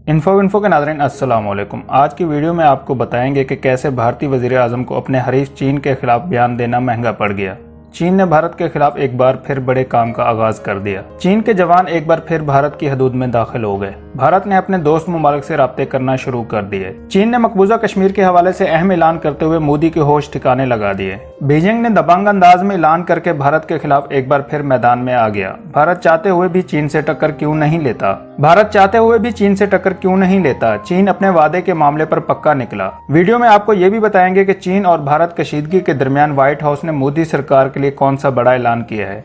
Info کے ناظرین السلام علیکم۔ آج کی ویڈیو میں آپ کو بتائیں گے کہ کیسے بھارتی وزیر اعظم کو اپنے حریف چین کے خلاف بیان دینا مہنگا پڑ گیا۔ چین نے بھارت کے خلاف ایک بار پھر بڑے کام کا آغاز کر دیا۔ چین کے جوان ایک بار پھر بھارت کی حدود میں داخل ہو گئے۔ بھارت نے اپنے دوست ممالک سے رابطے کرنا شروع کر دیے۔ چین نے مقبوضہ کشمیر کے حوالے سے اہم اعلان کرتے ہوئے مودی کے ہوش ٹھکانے لگا دیے۔ بیجنگ نے دبنگ انداز میں اعلان کر کے بھارت کے خلاف ایک بار پھر میدان میں آ گیا۔ بھارت چاہتے ہوئے بھی چین سے ٹکر کیوں نہیں لیتا؟ چین اپنے وعدے کے معاملے پر پکا نکلا۔ ویڈیو میں آپ کو یہ بھی بتائیں گے کہ چین اور بھارت کشیدگی کے درمیان وائٹ ہاؤس نے مودی سرکار کے لیے کون سا بڑا اعلان کیا ہے۔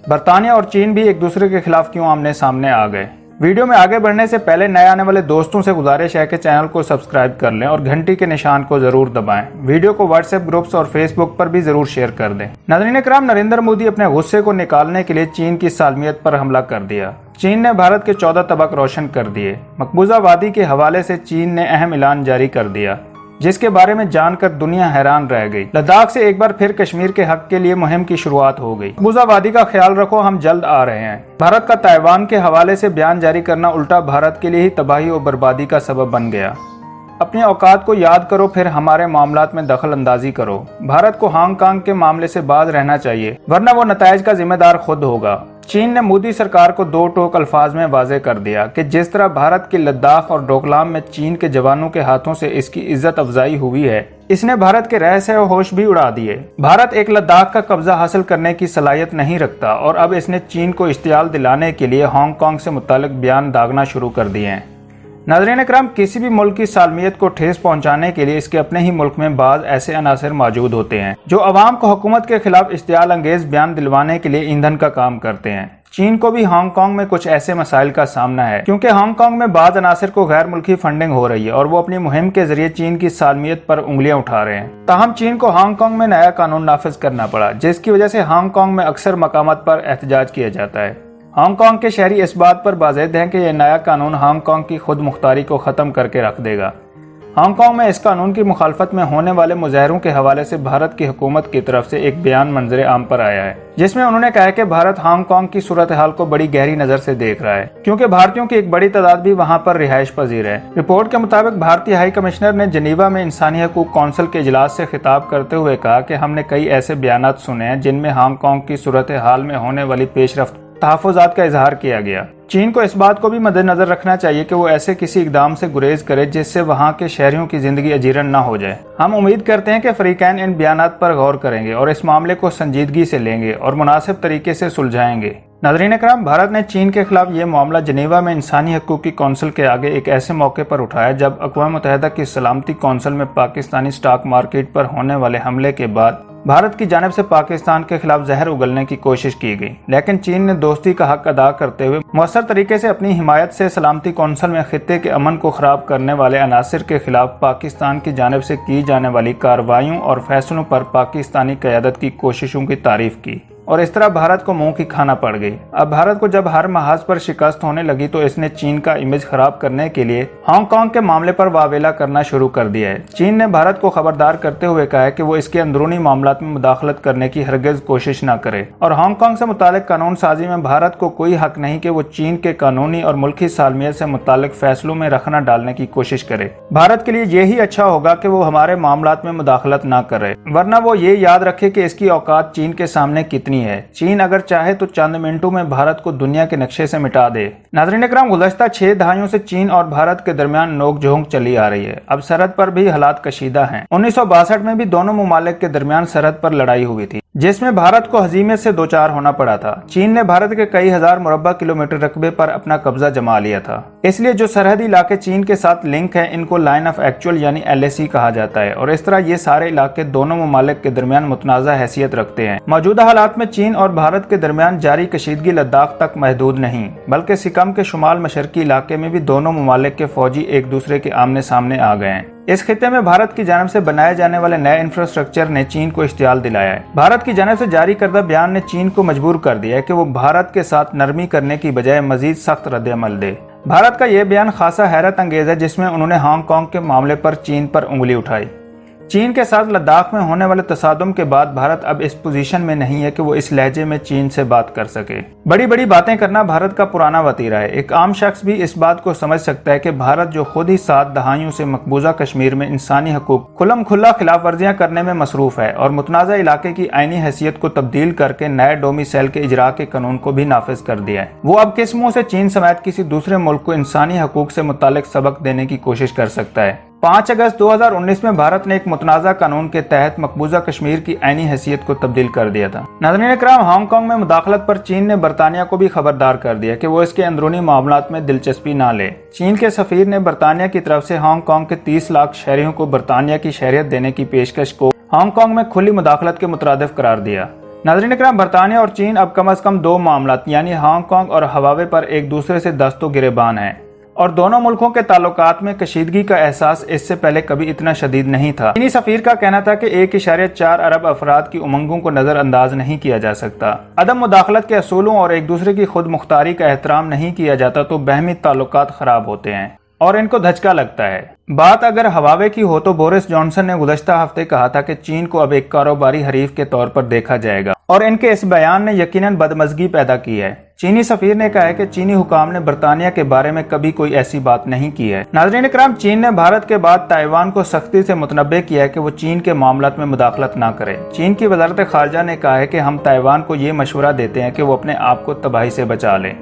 برطانیہ اور چین بھی ایک دوسرے کے خلاف کیوں آمنے سامنے آ گئے۔ ویڈیو میں آگے بڑھنے سے پہلے نئے آنے والے دوستوں سے گزارش ہے کہ چینل کو سبسکرائب کر لیں اور گھنٹی کے نشان کو ضرور دبائیں۔ ویڈیو کو واٹس ایپ گروپس اور فیس بک پر بھی ضرور شیئر کر دیں۔ ناظرین کرام، نریندر مودی اپنے غصے کو نکالنے کے لیے چین کی سالمیت پر حملہ کر دیا۔ چین نے بھارت کے 14 طبق روشن کر دیے۔ مقبوضہ وادی کے حوالے سے چین نے اہم اعلان جاری کر دیا، جس کے بارے میں جان کر دنیا حیران رہ گئی۔ لداخ سے ایک بار پھر کشمیر کے حق کے لیے مہم کی شروعات ہو گئی۔ مقبوضہ وادی کا خیال رکھو، ہم جلد آ رہے ہیں۔ بھارت کا تائیوان کے حوالے سے بیان جاری کرنا الٹا بھارت کے لیے ہی تباہی و بربادی کا سبب بن گیا۔ اپنی اوقات کو یاد کرو، پھر ہمارے معاملات میں دخل اندازی کرو۔ بھارت کو ہانگ کانگ کے معاملے سے باز رہنا چاہیے، ورنہ وہ نتائج کا ذمہ دار خود ہوگا۔ چین نے مودی سرکار کو دو ٹوک الفاظ میں واضح کر دیا کہ جس طرح بھارت کی لداخ اور ڈوکلام میں چین کے جوانوں کے ہاتھوں سے اس کی عزت افزائی ہوئی ہے، اس نے بھارت کے رہس و ہوش بھی اڑا دیے۔ بھارت ایک لداخ کا قبضہ حاصل کرنے کی صلاحیت نہیں رکھتا اور اب اس نے چین کو اشتعال دلانے کے لیے ہانگ کانگ سے متعلق بیان داغنا شروع کر دیے ہیں۔ ناظرین اکرام، کسی بھی ملک کی سالمیت کو ٹھیس پہنچانے کے لیے اس کے اپنے ہی ملک میں بعض ایسے عناصر موجود ہوتے ہیں جو عوام کو حکومت کے خلاف اشتعال انگیز بیان دلوانے کے لیے ایندھن کا کام کرتے ہیں۔ چین کو بھی ہانگ کانگ میں کچھ ایسے مسائل کا سامنا ہے، کیونکہ ہانگ کانگ میں بعض عناصر کو غیر ملکی فنڈنگ ہو رہی ہے اور وہ اپنی مہم کے ذریعے چین کی سالمیت پر انگلیاں اٹھا رہے ہیں۔ تاہم چین کو ہانگ کانگ میں نیا قانون نافذ کرنا پڑا، جس کی وجہ سے ہانگ کانگ میں اکثر مقامات پر احتجاج کیا جاتا ہے۔ ہانگ کانگ کے شہری اس بات پر بازید ہیں کہ یہ نیا قانون ہانگ کانگ کی خود مختاری کو ختم کر کے رکھ دے گا۔ ہانگ کانگ میں اس قانون کی مخالفت میں ہونے والے مظاہروں کے حوالے سے بھارت کی حکومت کی طرف سے ایک بیان منظر عام پر آیا ہے، جس میں انہوں نے کہا کہ بھارت ہانگ کانگ کی صورتحال کو بڑی گہری نظر سے دیکھ رہا ہے، کیونکہ بھارتیوں کی ایک بڑی تعداد بھی وہاں پر رہائش پذیر ہے۔ رپورٹ کے مطابق بھارتی ہائی کمشنر نے جنیوا میں انسانی حقوق کونسل کے اجلاس سے خطاب کرتے ہوئے کہا کہ ہم نے کئی ایسے بیانات سنے ہیں جن میں ہانگ کانگ کی صورتحال میں ہونے والی پیش رفت تحفظات کا اظہار کیا گیا۔ چین کو اس بات کو بھی مد نظر رکھنا چاہیے کہ وہ ایسے کسی اقدام سے گریز کرے جس سے وہاں کے شہریوں کی زندگی اجیرن نہ ہو جائے۔ ہم امید کرتے ہیں کہ فریقین ان بیانات پر غور کریں گے اور اس معاملے کو سنجیدگی سے لیں گے اور مناسب طریقے سے سلجھائیں گے۔ ناظرین اکرام، بھارت نے چین کے خلاف یہ معاملہ جنیوا میں انسانی حقوق کی کونسل کے آگے ایک ایسے موقع پر اٹھایا جب اقوام متحدہ کی سلامتی کونسل میں پاکستانی سٹاک مارکیٹ پر ہونے والے حملے کے بعد بھارت کی جانب سے پاکستان کے خلاف زہر اگلنے کی کوشش کی گئی، لیکن چین نے دوستی کا حق ادا کرتے ہوئے مؤثر طریقے سے اپنی حمایت سے سلامتی کونسل میں خطے کے امن کو خراب کرنے والے عناصر کے خلاف پاکستان کی جانب سے کی جانے والی کارروائیوں اور فیصلوں پر پاکستانی قیادت کی کوششوں کی تعریف کی، اور اس طرح بھارت کو منہ کی کھانا پڑ گئی۔ اب بھارت کو جب ہر محاذ پر شکست ہونے لگی تو اس نے چین کا امیج خراب کرنے کے لیے ہانگ کانگ کے معاملے پر واویلا کرنا شروع کر دیا ہے۔ چین نے بھارت کو خبردار کرتے ہوئے کہا ہے کہ وہ اس کے اندرونی معاملات میں مداخلت کرنے کی ہرگز کوشش نہ کرے، اور ہانگ کانگ سے متعلق قانون سازی میں بھارت کو کوئی حق نہیں کہ وہ چین کے قانونی اور ملکی سالمیت سے متعلق فیصلوں میں رخنہ ڈالنے کی کوشش کرے۔ بھارت کے لیے یہی اچھا ہوگا کہ وہ ہمارے معاملات میں مداخلت نہ کرے، ورنہ وہ یہ یاد رکھے کہ اس کی اوقات چین کے سامنے کتنی ہے۔ چین اگر چاہے تو چند منٹوں میں بھارت کو دنیا کے نقشے سے مٹا دے۔ ناظرین اکرام، گزشتہ 6 دہائیوں سے چین اور بھارت کے درمیان نوک جھونک چلی آ رہی ہے۔ اب سرحد پر بھی حالات کشیدہ ہیں۔ 1962 میں بھی دونوں ممالک کے درمیان سرحد پر لڑائی ہوئی تھی، جس میں بھارت کو ہزیمت سے دوچار ہونا پڑا تھا۔ چین نے بھارت کے کئی ہزار مربع کلومیٹر رقبے پر اپنا قبضہ جما لیا تھا، اس لیے جو سرحدی علاقے چین کے ساتھ لنک ہیں ان کو لائن آف ایکچوئل یعنی LAC کہا جاتا ہے، اور اس طرح یہ سارے علاقے دونوں ممالک کے درمیان متنازع حیثیت رکھتے ہیں۔ موجودہ حالات میں چین اور بھارت کے درمیان جاری کشیدگی لداخ تک محدود نہیں، بلکہ سکم کے شمال مشرقی علاقے میں بھی دونوں ممالک کے فوجی ایک دوسرے کے آمنے سامنے آ گئے ہیں۔ اس خطے میں بھارت کی جانب سے بنائے جانے والے نئے انفراسٹرکچر نے چین کو اشتعال دلایا ہے۔ بھارت کی جانب سے جاری کردہ بیان نے چین کو مجبور کر دیا ہے کہ وہ بھارت کے ساتھ نرمی کرنے کی بجائے مزید سخت رد عمل دے۔ بھارت کا یہ بیان خاصا حیرت انگیز ہے، جس میں انہوں نے ہانگ کانگ کے معاملے پر چین پر انگلی اٹھائی۔ चीन के साथ लद्दाख में होने वाले तसादुम के बाद भारत अब इस पोजीशन में नहीं है कि वो इस लहजे में चीन से बात कर सके। बड़ी बड़ी बातें करना भारत का पुराना वतीरा है। एक आम शख्स भी इस बात को समझ सकता है कि भारत जो खुद ही 7 दहाइयों से मकबूजा कश्मीर में इंसानी हकूक खुल्लम खुल्ला खिलाफ वर्जियां करने में मसरूफ है और मुतनाज़ा इलाके की आईनी हैसियत को तब्दील करके नए डोमिसाइल के इजरा के कानून को भी नाफिज कर दिया है, वो अब किस मुंह से चीन समेत किसी दूसरे मुल्क को इंसानी हकूक से मुतालिक सबक देने की कोशिश कर सकता है। 5 अगस्त 2019 में भारत ने एक मुतनाज़ा कानून के तहत मकबूजा कश्मीर की आईनी हैसियत को तब्दील कर दिया था। नाज़रीन इकराम, हांगकांग में मुदाखलत पर चीन ने बरतानिया को भी खबरदार कर दिया कि वो इसके अंदरूनी मामलात में दिलचस्पी ना ले। चीन के सफीर ने बरतानिया की तरफ से हांगकांग के 30 लाख शहरियों को बरतानिया की शहरियत देने की पेशकश को हांगकांग में खुली मुदाखलत के मुतरादिफ करार दिया। नाज़रीन इकराम, बरतानिया और चीन अब कम अज कम 2 मामलात यानी हांगकांग और हवावे पर एक दूसरे से दस्तों गिरेबान हैं और दोनों मुल्कों के ताल्लुकात में कशीदगी का एहसास इससे पहले कभी इतना शदीद नहीं था। चीनी सफीर का कहना था कि 1.4 अरब अफराद की उमंगों को नजरअंदाज नहीं किया जा सकता। अदम मुदाखलत के असूलों और एक दूसरे की खुद मुख्तारी का एहतराम नहीं किया जाता तो बहमी ताल्लुकात खराब होते हैं और इनको धचका लगता है। बात अगर हवावे की हो तो बोरिस जॉनसन ने गुज़श्ता हफ्ते कहा था कि चीन को अब एक कारोबारी हरीफ के तौर पर देखा जाएगा और इनके इस बयान ने यकीनन बदमज़गी पैदा की है। चीनी सफीर ने कहा है कि चीनी हुकाम ने बरतानिया के बारे में कभी कोई ऐसी बात नहीं की है। नाज़रीन इकराम, चीन ने भारत के बाद ताइवान को सख्ती से मुतनब्बे किया है कि वो चीन के मामलात में मुदाखलत ना करे। चीन की वज़ारत ख़ारजा ने कहा है कि हम ताइवान को ये मशवरा देते हैं कि वो अपने आप को तबाही से बचा ले।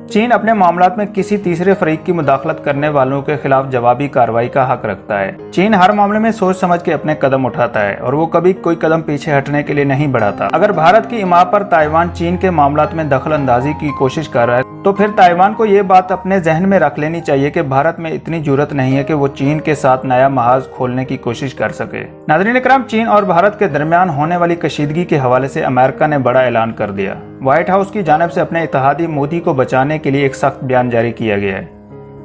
चीन अपने मामलात में किसी तीसरे फरीक की मुदाखलत करने वालों के खिलाफ जवाबी कार्रवाई का हक रखता है। चीन हर मामले में सोच समझ के अपने कदम उठाता है और वो कभी कोई कदम पीछे हटने के लिए नहीं बढ़ाता। अगर भारत की इमा पर ताइवान चीन के मामलात में दखल अंदाजी की कोशिश कर रहा है तो फिर ताइवान को ये बात अपने जहन में रख लेनी चाहिए कि भारत में इतनी जुर्रत नहीं है कि वो चीन के साथ नया महाज खोलने की कोशिश कर सके। नाज़रीन इकराम, चीन और भारत के दरमियान होने वाली कशीदगी के हवाले से अमेरिका ने बड़ा ऐलान कर दिया। व्हाइट हाउस की जानिब से अपने इत्तेहादी मोदी को बचाने के लिए एक सख्त बयान जारी किया गया है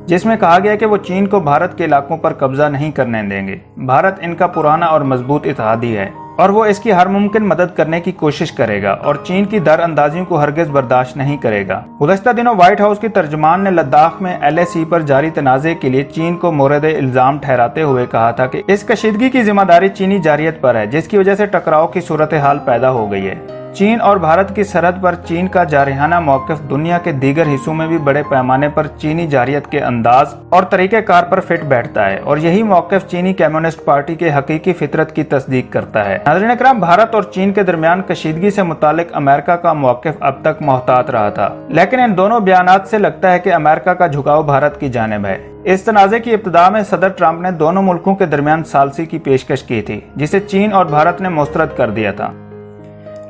जिसमें कहा गया है कि वो चीन को भारत के इलाकों पर कब्जा नहीं करने देंगे। भारत इनका पुराना और मजबूत इत्तेहादी है और वो इसकी हर मुमकिन मदद करने की कोशिश करेगा और चीन की दर अंदाजियों को हरगिज बर्दाश्त नहीं करेगा। गुज़श्ता दिनों व्हाइट हाउस की तर्जुमान ने लद्दाख में LAC पर जारी तनाज़े के लिए चीन को मोरद इल्जाम ठहराते हुए कहा था कि इस कशीदगी की जिम्मेदारी चीनी जारियत पर है जिसकी वजह से टकराव की सूरत हाल पैदा हो गई है। चीन और भारत की सरहद पर चीन का जारहाना मौक़िफ़ दुनिया के दीगर हिस्सों में भी बड़े पैमाने पर चीनी जारियत के अंदाज और तरीक़ेकार पर फिट बैठता है और यही मौक़िफ़ चीनी कम्युनिस्ट पार्टी के हकीकी फितरत की तस्दीक करता है। नाज़रीन इकराम, भारत और चीन के दरमियान कशीदगी से मुतालिक अमेरिका का मौक़िफ़ अब तक मोहतात रहा था, लेकिन इन दोनों बयानात से लगता है कि अमेरिका का झुकाव भारत की जानिब है। इस तनाज़े की इब्तिदा में सदर ट्रंप ने दोनों मुल्कों के दरमियान सालसी की पेशकश की थी जिसे चीन और भारत ने मुस्तरद कर दिया था,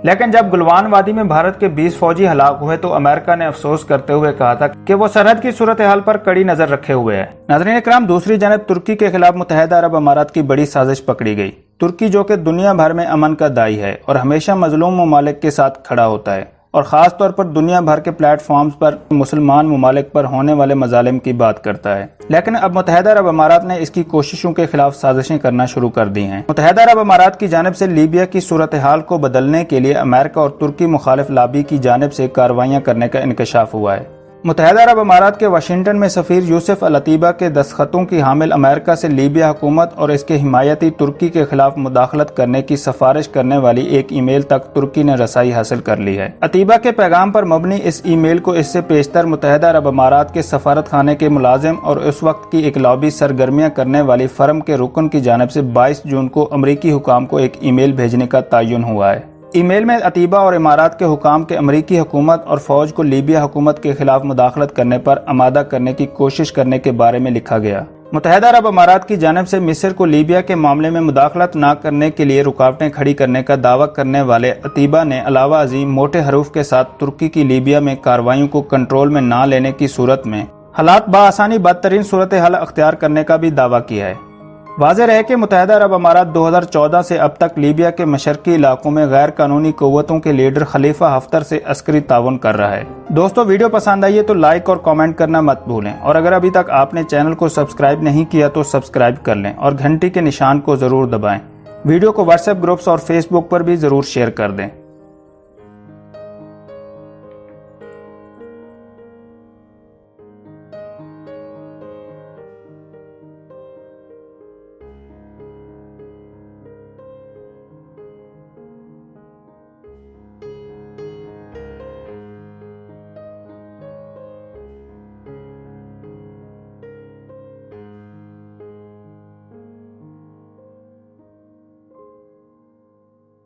लेकिन जब गुलवान वादी में भारत के 20 फौजी हलाक हुए तो अमेरिका ने अफसोस करते हुए कहा था कि वो सरहद की सूरत हाल पर कड़ी नजर रखे हुए है। नाज़रीन इकराम, दूसरी जानब तुर्की के खिलाफ मुत्तहिदा अरब अमारात की बड़ी साजिश पकड़ी गई। तुर्की जो कि दुनिया भर में अमन का दाई है और हमेशा मजलूम ममालिक के साथ खड़ा होता है और ख़ास तौर पर दुनिया भर के प्लेटफॉर्म्स पर मुसलमान ममालिक पर होने वाले मजालिम की बात करता है, लेकिन अब मुत्तहिदा अरब अमारात ने इसकी कोशिशों के खिलाफ साजिशें करना शुरू कर दी हैं। मुत्तहिदा अरब अमारात की जानिब से लीबिया की सूरत हाल को बदलने के लिए अमेरिका और तुर्की मुखालिफ लॉबी की जानिब से कार्रवाइयाँ करने का इंकशाफ हुआ है। मुत्तहिदा अरब अमारात के वाशिंगटन में सफ़ीर यूसुफ अल-अतीबा के दस्तखतों की हामिल अमेरिका से लीबिया हुकूमत और इसके हिमायती तुर्की के खिलाफ मुदाखलत करने की सिफारिश करने वाली एक ईमेल तक तुर्की ने रसाई हासिल कर ली है। अतीबा के पैगाम पर मबनी इस ईमेल को इससे पेशतर मुत्तहिदा अरब अमारात के सफारत खाने के मुलाजिम और उस वक्त की एक लॉबी सरगर्मियाँ करने वाली फर्म के रुकन की जानिब से 22 जून को अमरीकी हुकाम को एक ईमेल भेजने का तयन हुआ है। ईमेल में अतीबा और इमारात के हुकाम के अमरीकी हुकूमत और फौज को लीबिया हुकूमत के खिलाफ मुदाखलत करने पर आमादा करने की कोशिश करने के बारे में लिखा गया। मुत्तहिदा अरब अमारात की जानिब से मिस्र को लीबिया के मामले में मुदाखलत न करने के लिए रुकावटें खड़ी करने का दावा करने वाले अतीबा ने अलावा अजीम मोटे हरूफ के साथ तुर्की की लीबिया में कार्रवाइयों को कंट्रोल में न लेने की सूरत में हालात बाआसानी बदतरीन सूरत हाल अख्तियार करने का भी दावा किया है। वाज़ेह रहे कि मुत्तहिदा अरब अमारात 2014 से अब तक लीबिया के मशरकी इलाकों में गैर कानूनी क़ुव्वतों के लीडर खलीफा हफ्तर से अस्करी ताउन कर रहा है। दोस्तों, वीडियो पसंद आई है तो लाइक और कमेंट करना मत भूलें और अगर अभी तक आपने चैनल को सब्सक्राइब नहीं किया तो सब्सक्राइब कर लें और घंटी के निशान को ज़रूर दबाएं। वीडियो को व्हाट्सएप ग्रुप्स और फेसबुक पर भी ज़रूर शेयर कर दें।